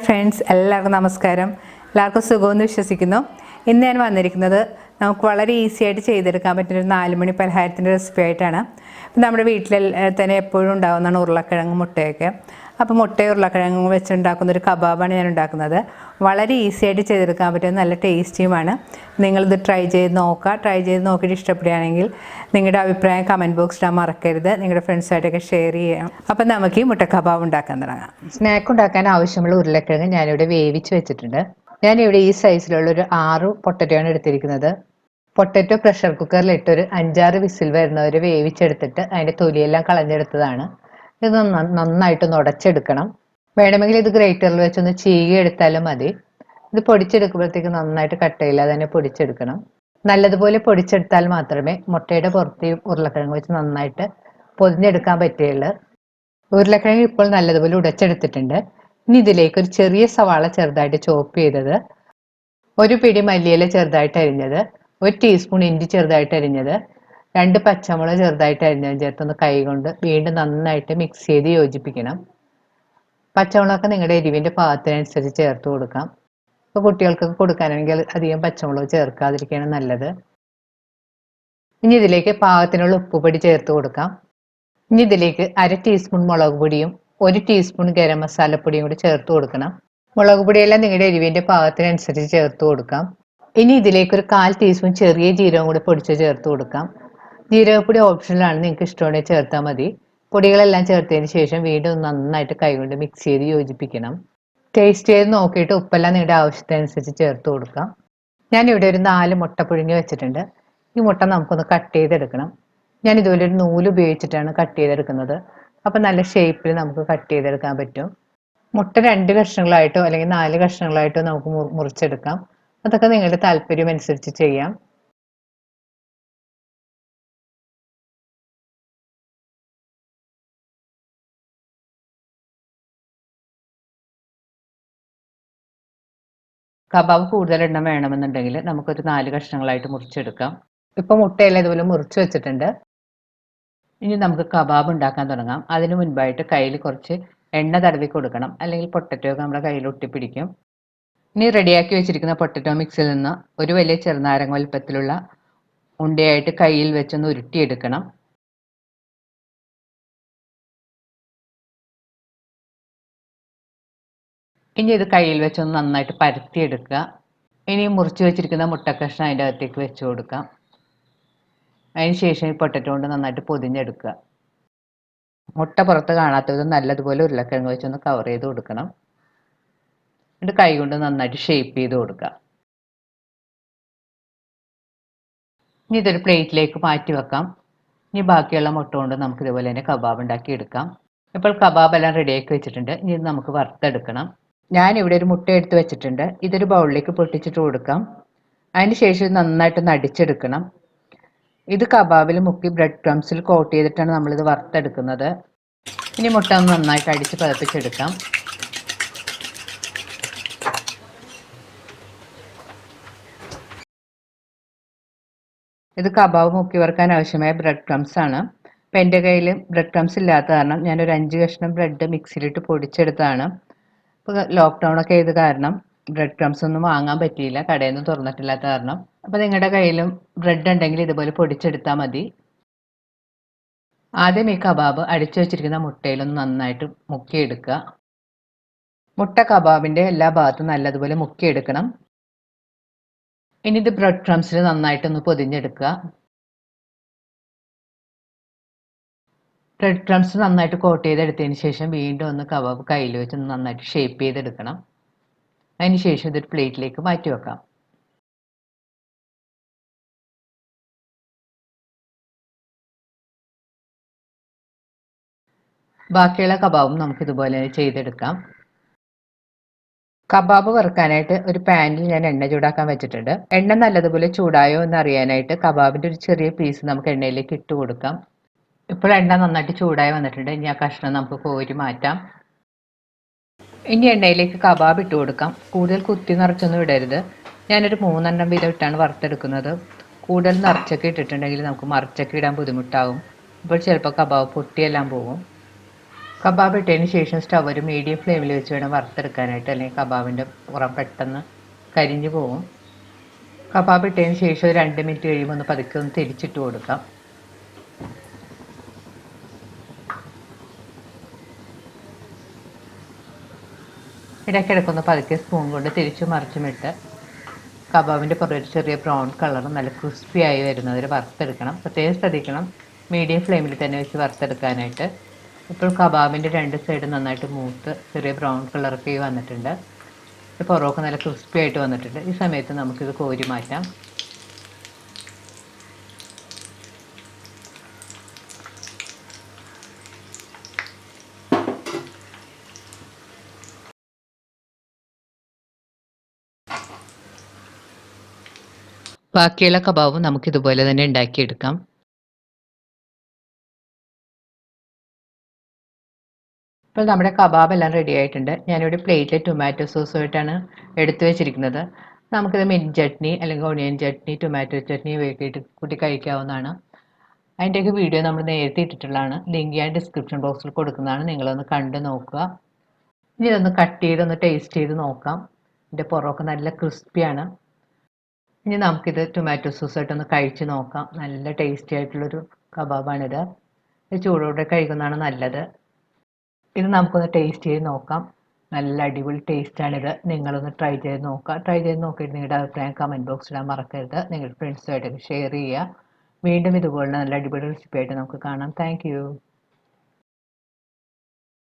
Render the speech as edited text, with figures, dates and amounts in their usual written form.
Hi friends, എല്ലാവർക്കും നമസ്കാരം. എല്ലാവർക്കും സുഖമെന്ന് വിശ്വസിക്കുന്നു. ഇന്ന് ഞാൻ വന്നിരിക്കുന്നത് നമുക്ക് വളരെ ഈസി ആയിട്ട് ചെയ്തെടുക്കാൻ പറ്റുന്ന ഒരു 4 മണി പലഹാരത്തിൻ്റെ റെസിപ്പി ആയിട്ടാണ്. നമ്മുടെ വീട്ടിൽ തന്നെ എപ്പോഴും ഉണ്ടാകുന്നതാണ് ഉരുളക്കിഴങ്ങ് മുട്ടയൊക്കെ. അപ്പോൾ മുട്ടയും ഉരുളക്കിഴങ്ങും വെച്ചുണ്ടാക്കുന്ന ഒരു കബാബാണ് ഞാൻ ഉണ്ടാക്കുന്നത്. വളരെ ഈസി ആയിട്ട് ചെയ്തെടുക്കാൻ പറ്റും, നല്ല ടേസ്റ്റിയുമാണ്. നിങ്ങളിത് ട്രൈ ചെയ്ത് നോക്കിയിട്ട് ഇഷ്ടപ്പെടുകയാണെങ്കിൽ നിങ്ങളുടെ അഭിപ്രായം കമൻറ്റ് ബോക്സിൽ മറക്കരുത്. നിങ്ങളുടെ ഫ്രണ്ട്സായിട്ടൊക്കെ ഷെയർ ചെയ്യാം. അപ്പം നമുക്ക് ഈ മുട്ട കബാബ് ഉണ്ടാക്കാൻ തുടങ്ങാം. സ്നാക്ക് ഉണ്ടാക്കാൻ ആവശ്യമുള്ള ഉരുളക്കിഴങ്ങ് ഞാനിവിടെ വേവിച്ച് വെച്ചിട്ടുണ്ട്. ഞാനിവിടെ ഈ സൈസിലുള്ള ഒരു 6 പൊട്ടറ്റോയാണ് എടുത്തിരിക്കുന്നത്. പൊട്ടറ്റോ പ്രഷർ കുക്കറിലിട്ട് ഒരു 5-6 വിസിൽ വരുന്നവരെ വേവിച്ചെടുത്തിട്ട് അതിൻ്റെ തൊലിയെല്ലാം കളഞ്ഞെടുത്തതാണ്. ഇത് നന്നായിട്ട് ഉടച്ചെടുക്കണം. വേണമെങ്കിൽ ഇത് ഗ്രേറ്ററിൽ വെച്ചൊന്ന് ചീകി എടുത്താലും മതി. ഇത് പൊടിച്ചെടുക്കുമ്പോഴത്തേക്ക് നന്നായിട്ട് കട്ടയില്ലാതെ തന്നെ പൊടിച്ചെടുക്കണം. നല്ലതുപോലെ പൊടിച്ചെടുത്താൽ മാത്രമേ മുട്ടയുടെ പുറത്ത് ഉരുളക്കിഴങ്ങ് വെച്ച് നന്നായിട്ട് പൊതിഞ്ഞെടുക്കാൻ പറ്റുകയുള്ളൂ. ഉരുളക്കിഴങ്ങ് ഇപ്പോൾ നല്ലതുപോലെ ഉടച്ചെടുത്തിട്ടുണ്ട്. ഇനി ഇതിലേക്ക് ഒരു ചെറിയ സവാള ചെറുതായിട്ട് ചോപ്പ് ചെയ്തത്, ഒരു പിടി മല്ലിയില ചെറുതായിട്ട് അരിഞ്ഞത്, 1 ടീസ്പൂൺ ഇഞ്ചി ചെറുതായിട്ട് അരിഞ്ഞത്, 2 പച്ചമുളക് ചെറുതായിട്ട് അരിഞ്ഞത് ചേർത്തൊന്ന് കൈകൊണ്ട് വീണ്ടും നന്നായിട്ട് മിക്സ് ചെയ്ത് യോജിപ്പിക്കണം. പച്ചമുളകൊക്കെ നിങ്ങളുടെ എരിവിൻ്റെ പാകത്തിനനുസരിച്ച് ചേർത്ത് കൊടുക്കാം. ഇപ്പോൾ കുട്ടികൾക്കൊക്കെ കൊടുക്കാനാണെങ്കിൽ അധികം പച്ചമുളക് ചേർക്കാതിരിക്കുകയാണ് നല്ലത്. ഇനി ഇതിലേക്ക് പാകത്തിനുള്ള ഉപ്പുപൊടി ചേർത്ത് കൊടുക്കാം. ഇനി ഇതിലേക്ക് 1/2 ടീസ്പൂൺ മുളക് പൊടിയും 1 ടീസ്പൂൺ ഗരം മസാലപ്പൊടിയും കൂടി ചേർത്ത് കൊടുക്കണം. മുളക് പൊടിയെല്ലാം നിങ്ങളുടെ എരിവിൻ്റെ പാകത്തിനനുസരിച്ച് ചേർത്ത് കൊടുക്കാം. ഇനി ഇതിലേക്ക് ഒരു 1/4 ടീസ്പൂൺ ചെറിയ ജീരകം കൂടി പൊടിച്ച് ചേർത്ത് കൊടുക്കാം. ജീരകപ്പൊടി ഓപ്ഷണലാണ്, നിങ്ങൾക്ക് ഇഷ്ടമുണ്ടെങ്കിൽ ചേർത്താൽ മതി. പൊടികളെല്ലാം ചേർത്തതിന് ശേഷം വീണ്ടും നന്നായിട്ട് കൈകൊണ്ട് മിക്സ് ചെയ്ത് യോജിപ്പിക്കണം. ടേസ്റ്റ് ചെയ്ത് നോക്കിയിട്ട് ഉപ്പെല്ലാം നിങ്ങളുടെ ആവശ്യത്തിനനുസരിച്ച് ചേർത്ത് കൊടുക്കാം. ഞാനിവിടെ ഒരു 4 മുട്ട പുഴുങ്ങി വെച്ചിട്ടുണ്ട്. ഈ മുട്ട നമുക്കൊന്ന് കട്ട് ചെയ്തെടുക്കണം. ഞാൻ ഇതുപോലെ ഒരു നൂല് ഉപയോഗിച്ചിട്ടാണ് കട്ട് ചെയ്തെടുക്കുന്നത്. അപ്പം നല്ല ഷേപ്പിൽ നമുക്ക് കട്ട് ചെയ്തെടുക്കാൻ പറ്റും. മുട്ട 2 കഷ്ണങ്ങളായിട്ടോ അല്ലെങ്കിൽ 4 കഷ്ണങ്ങളായിട്ടോ നമുക്ക് മുറിച്ചെടുക്കാം. അതൊക്കെ നിങ്ങളുടെ താല്പര്യം അനുസരിച്ച് ചെയ്യാം. കബാബ് കൂടുതൽ എണ്ണം വേണമെന്നുണ്ടെങ്കിൽ നമുക്കൊരു 4 കഷ്ണങ്ങളായിട്ട് മുറിച്ചെടുക്കാം. ഇപ്പം മുട്ടയെല്ലാം ഇതുപോലെ മുറിച്ച് വെച്ചിട്ടുണ്ട്. ഇനി നമുക്ക് കബാബ് ഉണ്ടാക്കാൻ തുടങ്ങാം. അതിന് മുൻപായിട്ട് കയ്യിൽ കുറച്ച് എണ്ണ തടവി കൊടുക്കണം, അല്ലെങ്കിൽ പൊട്ടറ്റോ ഒക്കെ നമ്മുടെ കയ്യിൽ ഒട്ടിപ്പിടിക്കും. ഇനി റെഡിയാക്കി വെച്ചിരിക്കുന്ന പൊട്ടറ്റോ മിക്സിൽ നിന്ന് ഒരു വലിയ ചെറുനാരങ്ങ വലുപ്പത്തിലുള്ള ഉണ്ടയായിട്ട് കയ്യിൽ വെച്ചൊന്ന് ഉരുട്ടിയെടുക്കണം. ഇനി ഇത് കയ്യിൽ വെച്ചൊന്ന് നന്നായിട്ട് പരത്തിയെടുക്കുക. ഇനി മുറിച്ച് വെച്ചിരിക്കുന്ന മുട്ടക്കഷ്ണം അതിൻ്റെ അകത്തേക്ക് വെച്ച് കൊടുക്കാം. അതിന് ശേഷം ഈ പൊട്ടറ്റോ കൊണ്ട് നന്നായിട്ട് പൊതിഞ്ഞെടുക്കുക. മുട്ട പുറത്ത് കാണാത്തത് നല്ലതുപോലെ ഉരുളക്കിഴങ്ങ് വെച്ചൊന്ന് കവർ ചെയ്ത് കൊടുക്കണം. എന്നിട്ട് കൈ കൊണ്ട് നന്നായിട്ട് ഷേപ്പ് ചെയ്ത് കൊടുക്കുക. ഇനി ഇതൊരു പ്ലേറ്റിലേക്ക് മാറ്റി വെക്കാം. ഇനി ബാക്കിയുള്ള മുട്ട കൊണ്ട് നമുക്ക് ഇതുപോലെ തന്നെ കബാബ് ഉണ്ടാക്കി എടുക്കാം. ഇപ്പോൾ കബാബ് എല്ലാം റെഡിയാക്കി വെച്ചിട്ടുണ്ട്. ഇനി ഇത് നമുക്ക് വറുത്തെടുക്കണം. ഞാനിവിടെ ഒരു മുട്ട എടുത്ത് വെച്ചിട്ടുണ്ട്. ഇതൊരു ബൗളിലേക്ക് പൊട്ടിച്ചിട്ട് കൊടുക്കാം. അതിന് ശേഷം ഇത് നന്നായിട്ടൊന്ന് അടിച്ചെടുക്കണം. ഇത് കബാബിൽ മുക്കി ബ്രെഡ് ക്രംസിൽ കോട്ട് ചെയ്തിട്ടാണ് നമ്മളിത് വറുത്തെടുക്കുന്നത്. ഇനി മുട്ട ഒന്ന് നന്നായിട്ട് അടിച്ച് പതപ്പിച്ചെടുക്കാം. ഇത് കബാബ് മുക്കി വറുക്കാൻ ആവശ്യമായ ബ്രെഡ് ക്രംസ് ആണ്. അപ്പം എൻ്റെ കയ്യിൽ ബ്രെഡ് ക്രംസ് ഇല്ലാത്ത കാരണം ഞാനൊരു 5 കഷ്ണം ബ്രെഡ് മിക്സിയിലിട്ട് പൊടിച്ചെടുത്താണ്. ഇപ്പോൾ ലോക്ക്ഡൗൺ ഒക്കെ ചെയ്ത കാരണം ബ്രെഡ് ക്രംസ് ഒന്നും വാങ്ങാൻ പറ്റിയില്ല, കടയിൽ നിന്ന് തുറന്നിട്ടില്ലാത്ത കാരണം. അപ്പോൾ നിങ്ങളുടെ കയ്യിലും ബ്രെഡ് ഉണ്ടെങ്കിൽ ഇതുപോലെ പൊടിച്ചെടുത്താൽ മതി. ആദ്യം ഈ കബാബ് അടിച്ചു വെച്ചിരിക്കുന്ന മുട്ടയിലൊന്ന് നന്നായിട്ട് മുക്കിയെടുക്കുക. മുട്ട കബാബിൻ്റെ എല്ലാ ഭാഗത്തും നല്ലതുപോലെ മുക്കിയെടുക്കണം. ഇനി ഇത് ബ്രെഡ് ക്രംസിൽ നന്നായിട്ടൊന്ന് പൊതിഞ്ഞെടുക്കുക. ബ്രെഡ് ക്രംസ് നന്നായിട്ട് കോട്ട് ചെയ്തെടുത്തതിന് ശേഷം വീണ്ടും ഒന്ന് കബാബ് കയ്യിൽ വെച്ച് നന്നായിട്ട് ഷേപ്പ് ചെയ്തെടുക്കണം. അതിന് ശേഷം ഇതൊരു പ്ലേറ്റിലേക്ക് മാറ്റി വെക്കാം. ബാക്കിയുള്ള കബാബും നമുക്ക് ഇതുപോലെ ചെയ്തെടുക്കാം. കബാബ് വറുക്കാനായിട്ട് ഒരു പാനിൽ ഞാൻ എണ്ണ ചൂടാക്കാൻ വെച്ചിട്ടുണ്ട്. എണ്ണ നല്ലതുപോലെ ചൂടായോ എന്ന് അറിയാനായിട്ട് കബാബിൻ്റെ ഒരു ചെറിയ പീസ് നമുക്ക് എണ്ണയിലേക്ക് ഇട്ട് കൊടുക്കാം. ഇപ്പോൾ എണ്ണ നന്നായിട്ട് ചൂടായി വന്നിട്ടുണ്ട്. ഇനി ആ കഷ്ണം നമുക്ക് കോരി മാറ്റാം. ഇനി എണ്ണയിലേക്ക് കബാബ് ഇട്ട് കൊടുക്കാം. കൂടുതൽ കുത്തി നിറച്ചൊന്നും ഇടരുത്. ഞാനൊരു 3 എണ്ണം വീതം ഇട്ടാണ് വറുത്തെടുക്കുന്നത്. കൂടുതൽ നിറച്ചൊക്കെ ഇട്ടിട്ടുണ്ടെങ്കിൽ നമുക്ക് മറിച്ചൊക്കെ ഇടാൻ ബുദ്ധിമുട്ടാകും. അപ്പോൾ ചിലപ്പോൾ കബാബ് പൊട്ടിയെല്ലാം പോകും. കബാബ് ഇട്ടതിന് ശേഷം സ്റ്റവ് ഒരു മീഡിയം ഫ്ലെയിമിൽ വെച്ച് വേണം വറുത്തെടുക്കാനായിട്ട്, അല്ലെങ്കിൽ കബാബിൻ്റെ പുറം പെട്ടെന്ന് കരിഞ്ഞു പോകും. കബാബ് ഇട്ടതിന് ശേഷം ഒരു 2 മിനിറ്റ് കഴിയുമ്പോൾ ഒന്ന് പതുക്കെ ഒന്ന് തിരിച്ചിട്ട് കൊടുക്കാം. ഇടയ്ക്കിടയ്ക്കൊന്ന് പതുക്കെ സ്പൂൺ കൊണ്ട് തിരിച്ചു മറിച്ചുമിട്ട് കബാബിൻ്റെ പുറം ഒരു ചെറിയ ബ്രൗൺ കളർ നല്ല ക്രിസ്പി ആയി വരുന്നവരെ വറുത്തെടുക്കണം. പ്രത്യേകം ശ്രദ്ധിക്കണം മീഡിയം ഫ്ലെയിമിൽ തന്നെ വെച്ച് വറുത്തെടുക്കാനായിട്ട്. ഇപ്പോൾ കബാബിൻ്റെ 2 സൈഡും നന്നായിട്ട് മൂത്ത് ചെറിയ ബ്രൗൺ കളറൊക്കെ വന്നിട്ടുണ്ട്. പുറമൊക്കെ നല്ല ക്രിസ്പി ആയിട്ട് വന്നിട്ടുണ്ട്. ഈ സമയത്ത് നമുക്കിത് കോരി മാറ്റാം. ബാക്കിയുള്ള കബാബും നമുക്കിതുപോലെ തന്നെ ഉണ്ടാക്കിയെടുക്കാം. ഇപ്പോൾ നമ്മുടെ കബാബ് എല്ലാം റെഡി ആയിട്ടുണ്ട്. ഞാനിവിടെ പ്ലേറ്റിൽ ടൊമാറ്റോ സോസുമായിട്ടാണ് എടുത്തു വെച്ചിരിക്കുന്നത്. നമുക്കിത് മിൻറ്റ് ചട്നി അല്ലെങ്കിൽ ഓണിയൻ ചട്നി, ടൊമാറ്റോ ചട്നി ഇവയൊക്കെ കൂട്ടി കഴിക്കാവുന്നതാണ്. അതിൻ്റെയൊക്കെ വീഡിയോ നമ്മൾ നേരത്തെ ഇട്ടിട്ടുള്ളതാണ്. ലിങ്ക് ഞാൻ ഡിസ്ക്രിപ്ഷൻ ബോക്സിൽ കൊടുക്കുന്നതാണ്. നിങ്ങളൊന്ന് കണ്ട് നോക്കുക. ഇനി ഇതൊന്ന് കട്ട് ചെയ്ത് ഒന്ന് ടേസ്റ്റ് ചെയ്ത് നോക്കാം. ഇതിൻ്റെ പുറമൊക്കെ നല്ല ക്രിസ്പിയാണ്. ഇനി നമുക്കിത് ടൊമാറ്റോ സോസായിട്ടൊന്ന് കഴിച്ച് നോക്കാം. നല്ല ടേസ്റ്റി ആയിട്ടുള്ളൊരു കബാബാണിത്. ഇത് ചൂടോടെ കഴിക്കുന്നതാണ് നല്ലത്. ഇത് നമുക്കൊന്ന് ടേസ്റ്റ് ചെയ്ത് നോക്കാം. നല്ല അടിപൊളി ടേസ്റ്റാണിത്. നിങ്ങളൊന്ന് ട്രൈ ചെയ്ത് നോക്കുക. ട്രൈ ചെയ്ത് നോക്കിയിട്ട് നിങ്ങളുടെ അഭിപ്രായം കമൻറ്റ് ബോക്സിൽ ഇടാൻ മറക്കരുത്. നിങ്ങളുടെ ഫ്രണ്ട്സുമായിട്ടൊക്കെ ഷെയർ ചെയ്യുക. വീണ്ടും ഇതുപോലുള്ള നല്ല അടിപൊളി റെസിപ്പി ആയിട്ട് നമുക്ക് കാണാം. Thank you.